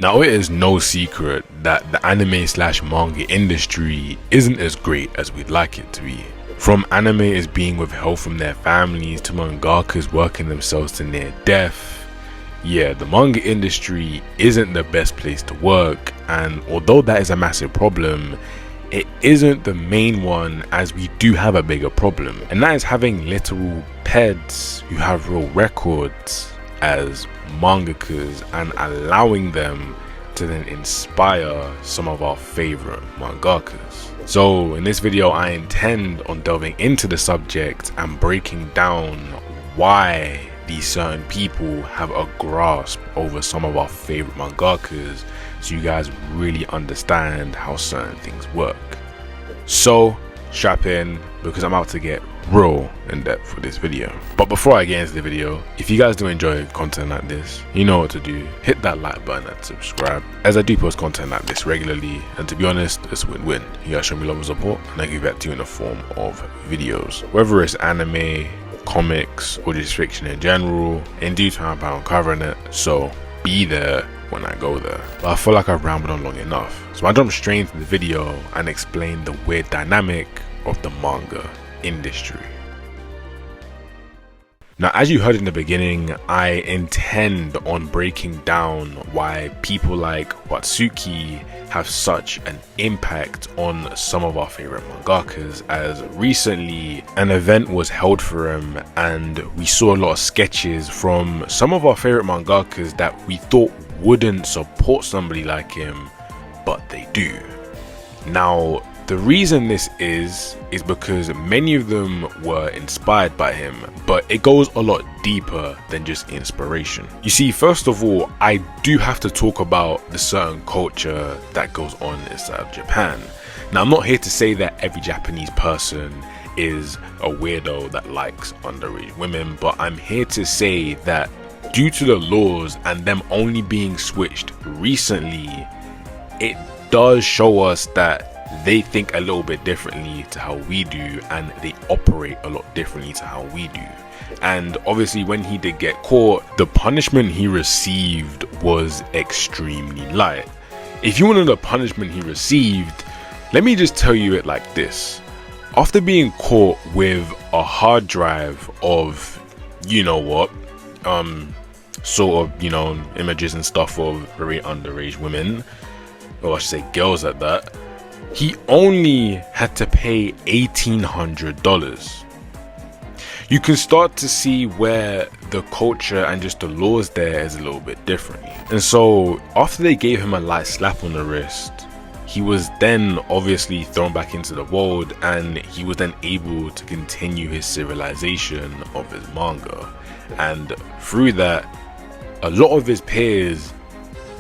Now, it is no secret that the anime slash manga industry isn't as great as we'd like it to be. From animators being withheld from their families to mangakas working themselves to near death. Yeah, the manga industry isn't the best place to work, and although that is a massive problem, it isn't the main one, as we do have a bigger problem, and that is having literal peds who have real records as mangakas and allowing them to then inspire some of our favorite mangakas. So in this video I intend on delving into the subject and breaking down why these certain people have a grasp over some of our favorite mangakas, so you guys really understand how certain things work. So strap in, because I'm about to get real in depth with this video. But before I get into the video, if you guys do enjoy content like this, you know what to do. Hit that like button and subscribe, as I do post content like this regularly, and to be honest, it's win-win. You guys show me love and support, and I give back to you in the form of videos, whether it's anime, comics, or just fiction in general. In due time I plan on covering it, so be there when I go there. But I feel like I've rambled on long enough, so I jump straight into the video and explain the weird dynamic of the manga industry. Now, as you heard in the beginning, I intend on breaking down why people like Watsuki have such an impact on some of our favorite mangakas, as recently an event was held for him and we saw a lot of sketches from some of our favorite mangakas that we thought wouldn't support somebody like him, but they do. Now, the reason this is because many of them were inspired by him, but it goes a lot deeper than just inspiration. You see, first of all, I do have to talk about the certain culture that goes on inside of Japan. Now, I'm not here to say that every Japanese person is a weirdo that likes underage women, but I'm here to say that due to the laws and them only being switched recently, it does show us that they think a little bit differently to how we do, and they operate a lot differently to how we do. And obviously when he did get caught, the punishment he received was extremely light. If you want to know the punishment he received, let me just tell you it like this. After being caught with a hard drive of, you know what, sort of, you know, images and stuff of very underage women, or I should say girls at that, he only had to pay $1,800. You can start to see where the culture and just the laws there is a little bit different. And so after they gave him a light slap on the wrist, he was then obviously thrown back into the world, and he was then able to continue his civilization of his manga. And through that, a lot of his peers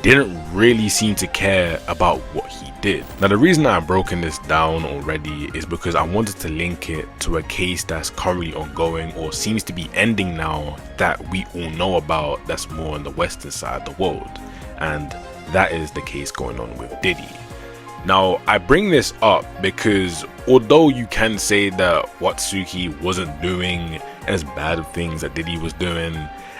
didn't really seem to care about what he did. Now, the reason I've broken this down already is because I wanted to link it to a case that's currently ongoing, or seems to be ending now, that we all know about, that's more on the western side of the world, and that is the case going on with Diddy. Now, I bring this up because although you can say that Watsuki wasn't doing as bad of things that Diddy was doing,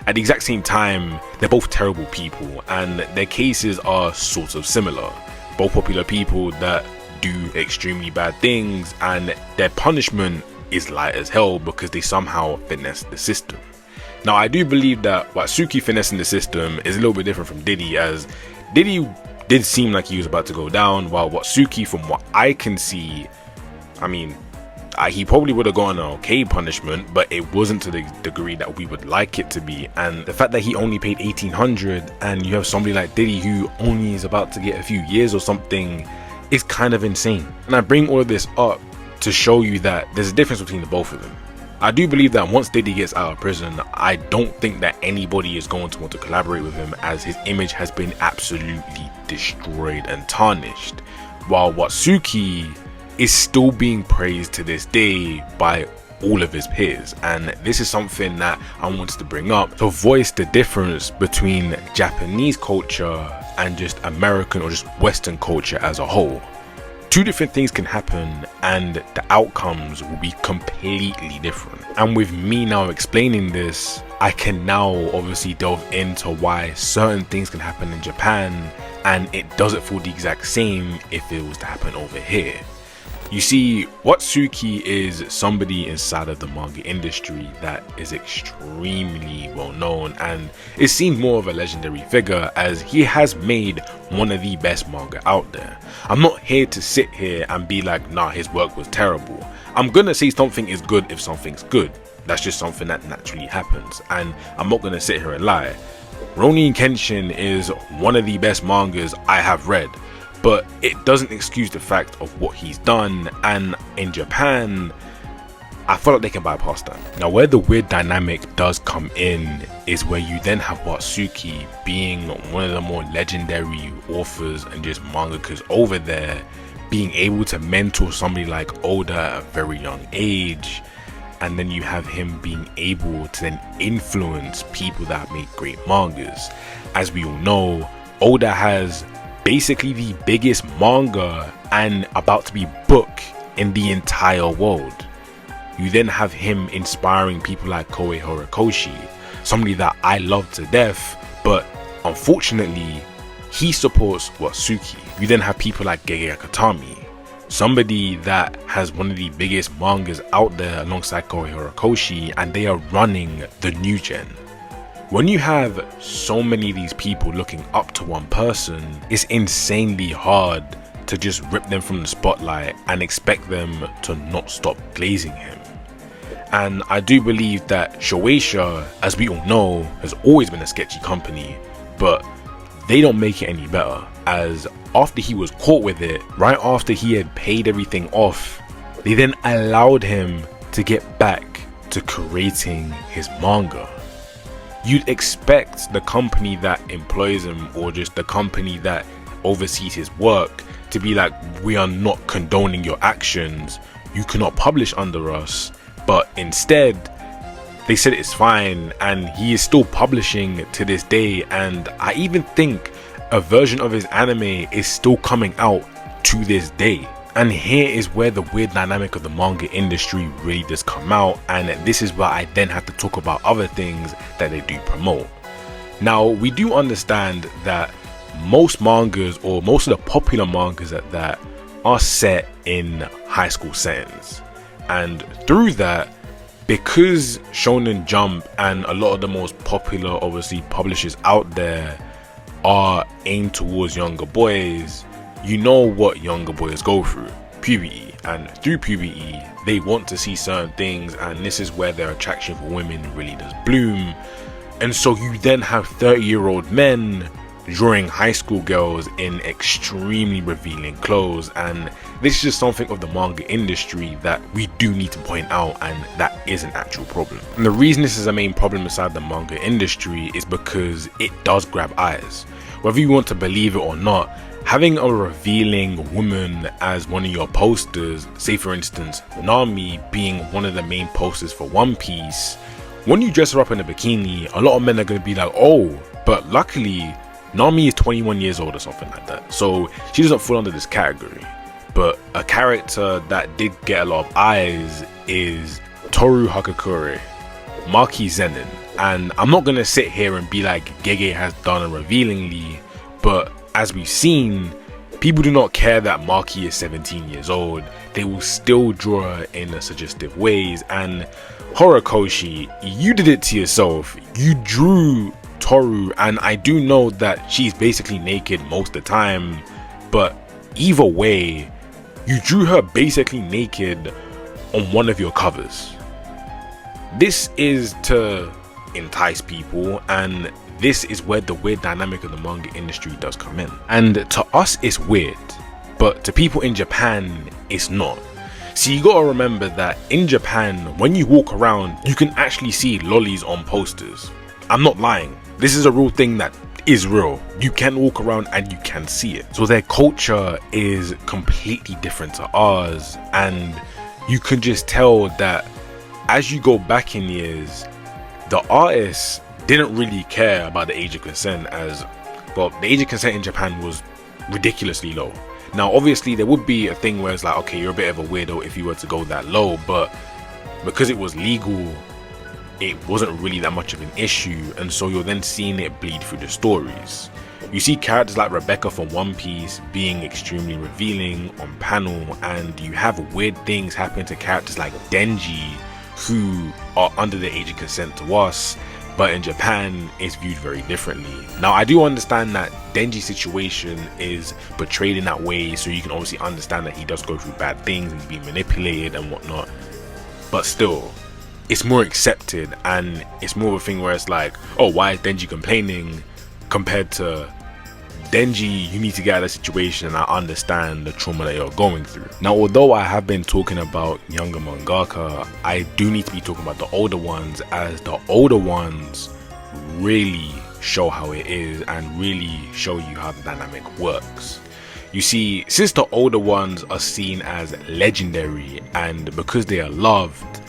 at the exact same time, they're both terrible people, and their cases are sort of similar. Both popular people that do extremely bad things, and their punishment is light as hell because they somehow finesse the system. Now, I do believe that Watsuki finessing the system is a little bit different from Diddy, as Diddy did seem like he was about to go down, while Watsuki, from what I can see, I mean, he probably would have gotten an okay punishment, but it wasn't to the degree that we would like it to be. And the fact that he only paid $1,800, and you have somebody like Diddy who only is about to get a few years or something, is kind of insane. And I bring all of this up to show you that there's a difference between the both of them. I do believe that once Diddy gets out of prison, I don't think that anybody is going to want to collaborate with him, as his image has been absolutely destroyed and tarnished, while Watsuki is still being praised to this day by all of his peers. And this is something that I wanted to bring up to voice the difference between Japanese culture and just American or just Western culture as a whole. Two different things can happen and the outcomes will be completely different. And with me now explaining this, I can now obviously delve into why certain things can happen in Japan and it doesn't feel the exact same if it was to happen over here. You see, Watsuki is somebody inside of the manga industry that is extremely well known and is seen more of a legendary figure, as he has made one of the best manga out there. I'm not here to sit here and be like, nah, his work was terrible. I'm gonna say something is good if something's good. That's just something that naturally happens, and I'm not gonna sit here and lie. Ronin Kenshin is one of the best mangas I have read, but it doesn't excuse the fact of what he's done, and in Japan, I feel like they can bypass that. Now, where the weird dynamic does come in is where you then have Watsuki being one of the more legendary authors and just mangakas over there, being able to mentor somebody like Oda at a very young age, and then you have him being able to then influence people that make great mangas. As we all know, Oda has basically the biggest manga and about to be book in the entire world. You then have him inspiring people like Kohei Horikoshi, somebody that I love to death, but unfortunately he supports Watsuki. You then have people like Gege Akutami, somebody that has one of the biggest mangas out there alongside Kohei Horikoshi, and they are running the new gen. When you have so many of these people looking up to one person, it's insanely hard to just rip them from the spotlight and expect them to not stop glazing him. And I do believe that Shueisha, as we all know, has always been a sketchy company, but they don't make it any better, as after he was caught with it, right after he had paid everything off, they then allowed him to get back to creating his manga. You'd expect the company that employs him, or just the company that oversees his work, to be like, we are not condoning your actions, you cannot publish under us. But instead, they said it's fine, and he is still publishing to this day, and I even think a version of his anime is still coming out to this day. And here is where the weird dynamic of the manga industry really does come out, and this is where I then have to talk about other things that they do promote. Now, we do understand that most mangas, or most of the popular mangas at that, are set in high school settings, and through that, because Shonen Jump and a lot of the most popular, obviously, publishers out there are aimed towards younger boys, you know what younger boys go through: puberty. And through puberty, they want to see certain things, and this is where their attraction for women really does bloom. And so you then have 30-year-old men drawing high school girls in extremely revealing clothes, and this is just something of the manga industry that we do need to point out, and that is an actual problem. And the reason this is a main problem inside the manga industry is because it does grab eyes. Whether you want to believe it or not, having a revealing woman as one of your posters, say for instance Nami being one of the main posters for One Piece, when you dress her up in a bikini, a lot of men are going to be like, oh, but luckily Nami is 21 years old or something like that, so she doesn't fall under this category. But a character that did get a lot of eyes is Toru Hakakure, Maki Zenin. And I'm not gonna sit here and be like Gege has done it revealingly, but as we've seen, people do not care that Maki is 17 years old. They will still draw her in a suggestive ways. And Horikoshi, you did it to yourself. You drew Toru, and I do know that she's basically naked most of the time, but either way, you drew her basically naked on one of your covers. This is to entice people, and this is where the weird dynamic of the manga industry does come in. And to us it's weird, but to people in Japan it's not. See, you gotta remember that in Japan, when you walk around, you can actually see lollies on posters. I'm not lying, this is a real thing that is real. You can walk around and you can see it. So their culture is completely different to ours, and you can just tell that as you go back in years, the artists didn't really care about the age of consent, as well, the age of consent in Japan was ridiculously low. Now obviously there would be a thing where it's like, okay, you're a bit of a weirdo if you were to go that low, but because it was legal, it wasn't really that much of an issue, and so you're then seeing it bleed through the stories. You see characters like Rebecca from One Piece being extremely revealing on panel, and you have weird things happen to characters like Denji, who are under the age of consent to us, but in Japan it's viewed very differently. Now I do understand that Denji's situation is portrayed in that way, so you can obviously understand that he does go through bad things and he's being manipulated and whatnot, but still it's more accepted, and it's more of a thing where it's like, oh, why is Denji complaining, compared to Denji, you need to get out of the situation and I understand the trauma that you're going through. Now, although I have been talking about younger mangaka, I do need to be talking about the older ones, as the older ones really show how it is and really show you how the dynamic works. You see, since the older ones are seen as legendary, and because they are loved,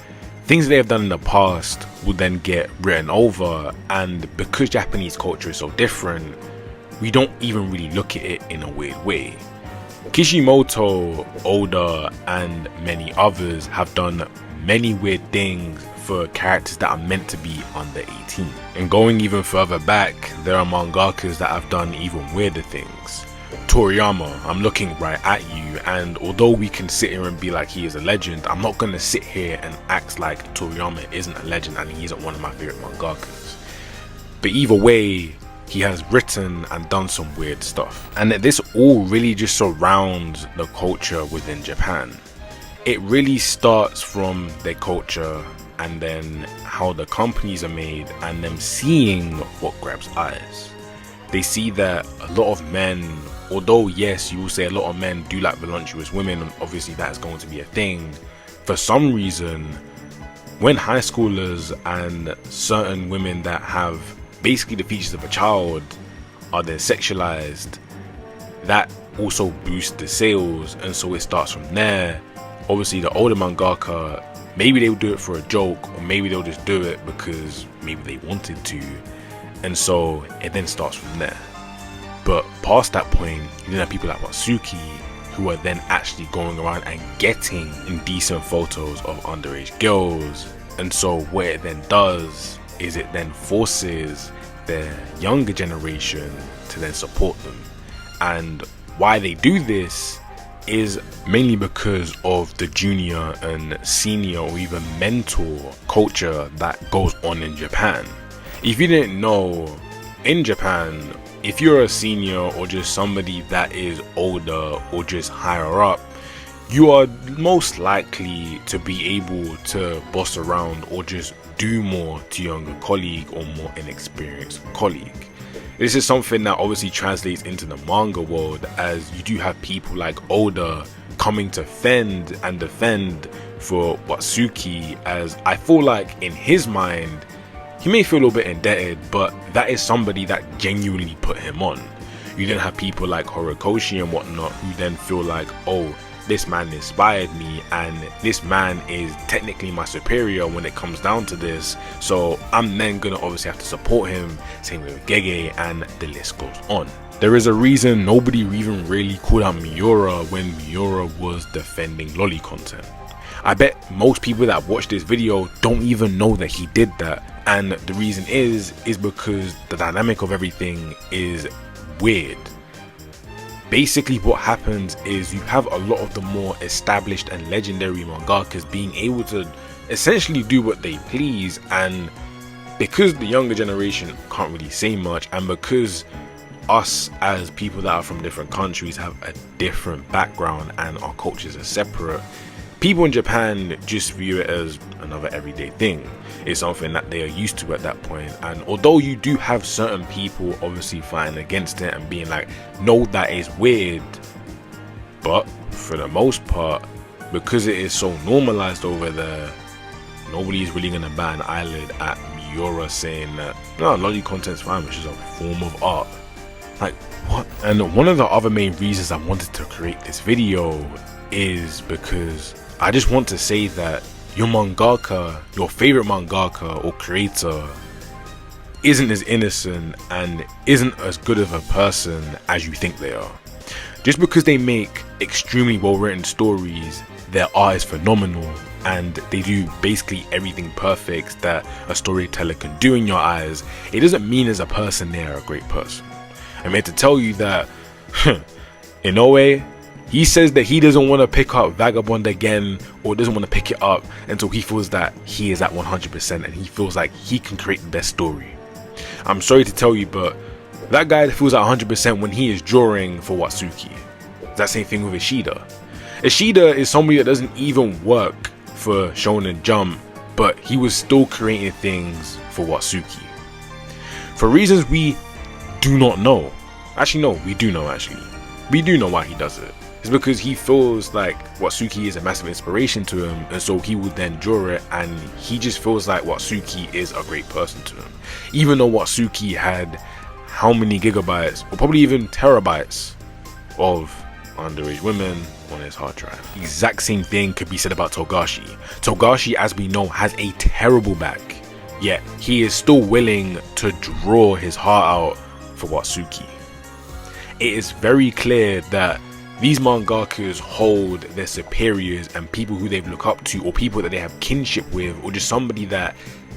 things they have done in the past will then get written over, and because Japanese culture is so different, we don't even really look at it in a weird way. Kishimoto, Oda, and many others have done many weird things for characters that are meant to be under 18. And going even further back, there are mangakas that have done even weirder things. Toriyama, I'm looking right at you, and although we can sit here and be like he is a legend, I'm not going to sit here and act like Toriyama isn't a legend and he isn't one of my favorite mangakas. But either way, he has written and done some weird stuff, and this all really just surrounds the culture within Japan. It really starts from their culture, and then how the companies are made, and them seeing what grabs eyes. They see that a lot of men, although yes, you will say a lot of men do like voluptuous women, and obviously that's going to be a thing, for some reason, when high schoolers and certain women that have basically the features of a child are then sexualized, that also boosts the sales, and so it starts from there. Obviously the older mangaka, maybe they will do it for a joke, or maybe they'll just do it because maybe they wanted to, and so it then starts from there. But past that point, you then have people like Watsuki, who are then actually going around and getting indecent photos of underage girls, and so what it then does is it then forces their younger generation to then support them. And why they do this is mainly because of the junior and senior or even mentor culture that goes on in Japan. If you didn't know, in Japan, if you're a senior or just somebody that is older or just higher up, you are most likely to be able to boss around or just do more to younger colleague or more inexperienced colleague. This is something that obviously translates into the manga world, as you do have people like Oda coming to fend and defend for Watsuki, as I feel like in his mind he may feel a little bit indebted, but that is somebody that genuinely put him on. You then have people like Horikoshi and whatnot who then feel like, oh, this man inspired me and this man is technically my superior when it comes down to this, so I'm then gonna obviously have to support him. Same with Gege, and the list goes on. There is a reason nobody even really called out Miura when Miura was defending lolly content. I bet most people that watch this video don't even know that he did that, and the reason is because the dynamic of everything is weird. Basically what happens is you have a lot of the more established and legendary mangakas being able to essentially do what they please, and because the younger generation can't really say much, and because us as people that are from different countries have a different background and our cultures are separate, people in Japan just view it as another everyday thing. It's something that they are used to at that point. And although you do have certain people obviously fighting against it and being like, no, that is weird, but for the most part, because it is so normalized over there, nobody's really gonna bat an eyelid at Miura saying that no, lolly content's fine, which is a form of art. Like, what? And one of the other main reasons I wanted to create this video is because I just want to say that your mangaka, your favorite mangaka or creator, isn't as innocent and isn't as good of a person as you think they are. Just because they make extremely well written stories, their art is phenomenal and they do basically everything perfect that a storyteller can do in your eyes, it doesn't mean as a person they are a great person. I'm here to tell you that Inoue, he says that he doesn't want to pick up Vagabond again, or doesn't want to pick it up until he feels that he is at 100% and he feels like he can create the best story. I'm sorry to tell you, but that guy feels at 100% when he is drawing for Watsuki. That same thing with Ishida. Ishida is somebody that doesn't even work for Shonen Jump, but he was still creating things for Watsuki. For reasons we do not know. Actually, no, we do know actually. We do know why he does it. It's because he feels like Watsuki is a massive inspiration to him, and so he would then draw it, and he just feels like Watsuki is a great person to him. Even though Watsuki had how many gigabytes, or probably even terabytes of underage women on his hard drive. The exact same thing could be said about Togashi. Togashi, as we know, has a terrible back, yet he is still willing to draw his heart out for Watsuki. It is very clear that these mangakas hold their superiors and people who they look up to, or people that they have kinship with, or just somebody that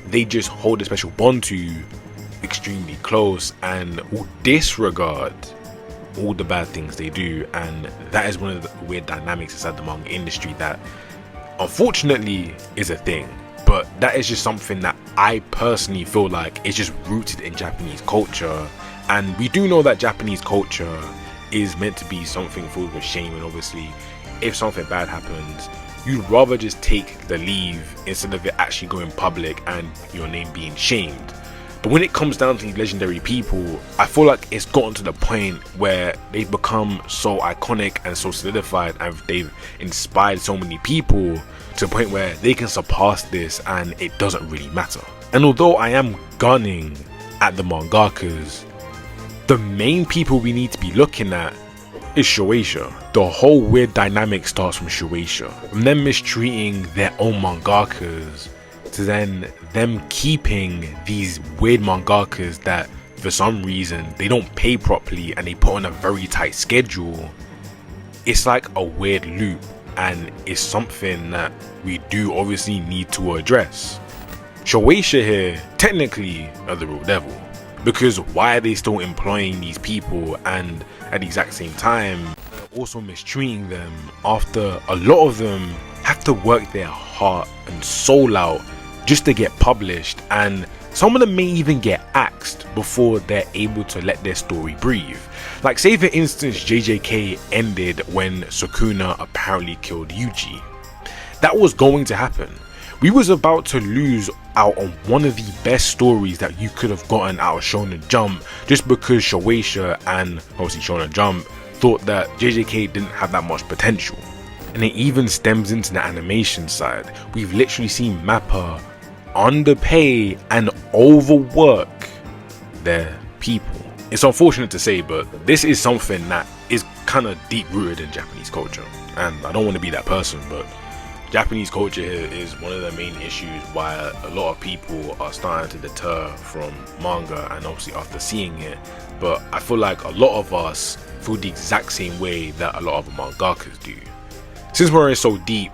they just hold a special bond to, extremely close, and will disregard all the bad things they do. And that is one of the weird dynamics inside the manga industry that unfortunately is a thing, but that is just something that I personally feel like is just rooted in Japanese culture. And we do know that Japanese culture is meant to be something filled with shame, and obviously if something bad happens, you'd rather just take the leave instead of it actually going public and your name being shamed. But when it comes down to these legendary people, I feel like it's gotten to the point where they've become so iconic and so solidified, and they've inspired so many people to the point where they can surpass this and it doesn't really matter. And although I am gunning at the mangakas, the main people we need to be looking at is Shueisha. The whole weird dynamic starts from Shueisha, from them mistreating their own mangakas to then them keeping these weird mangakas that for some reason they don't pay properly and they put on a very tight schedule. It's like a weird loop, and it's something that we do obviously need to address. Shueisha here technically are the real devil, because why are they still employing these people and at the exact same time also mistreating them after a lot of them have to work their heart and soul out just to get published, and some of them may even get axed before they're able to let their story breathe. Like, say for instance JJK ended when Sukuna apparently killed Yuji. That was going to happen. We was about to lose out on one of the best stories that you could have gotten out of Shonen Jump, just because Shueisha and obviously Shonen Jump thought that JJK didn't have that much potential. And it even stems into the animation side. We've literally seen Mappa underpay and overwork their people. It's unfortunate to say, but this is something that is kind of deep rooted in Japanese culture, and I don't want to be that person, but Japanese culture here is one of the main issues why a lot of people are starting to deter from manga, and obviously after seeing it. But I feel like a lot of us feel the exact same way that a lot of mangakas do. Since we're in so deep,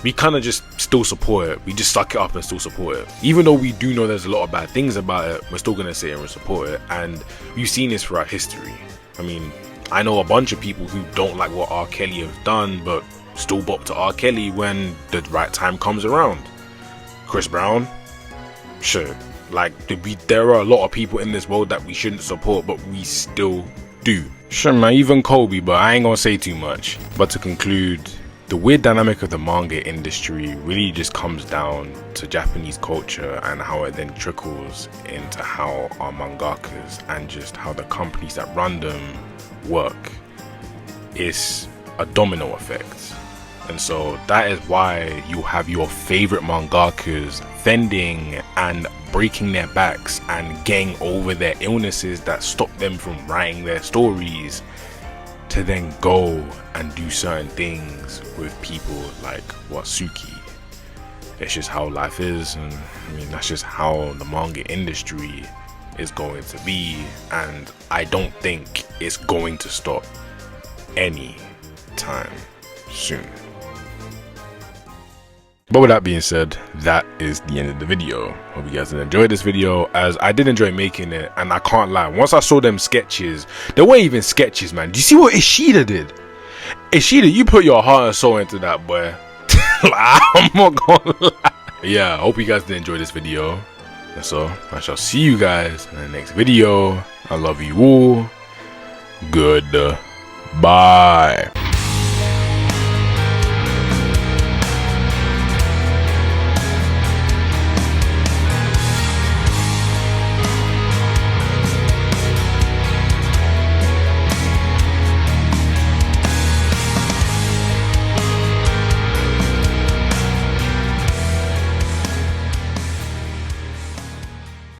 we kind of just still support it. We just suck it up and still support it. Even though we do know there's a lot of bad things about it, we're still going to sit here and support it. And we've seen this throughout history. I mean, I know a bunch of people who don't like what R. Kelly has done, but still bop to R. Kelly when the right time comes around. Chris Brown? Sure. Like, there are a lot of people in this world that we shouldn't support, but we still do. Sure, man, even Kobe, but I ain't gonna say too much. But to conclude, the weird dynamic of the manga industry really just comes down to Japanese culture and how it then trickles into how our mangakas and just how the companies that run them work. It's a domino effect. And so that is why you have your favorite mangakas fending and breaking their backs and getting over their illnesses that stop them from writing their stories, to then go and do certain things with people like Watsuki. It's just how life is, and I mean, that's just how the manga industry is going to be, and I don't think it's going to stop any time soon. But with that being said, that is the end of the video. Hope you guys did enjoy this video, as I did enjoy making it. And I can't lie, once I saw them sketches, they weren't even sketches, man. Do you see what Ishida did? Ishida, you put your heart and soul into that, boy. I'm not gonna lie. Yeah, I hope you guys did enjoy this video. And so I shall see you guys in the next video. I love you all. Goodbye.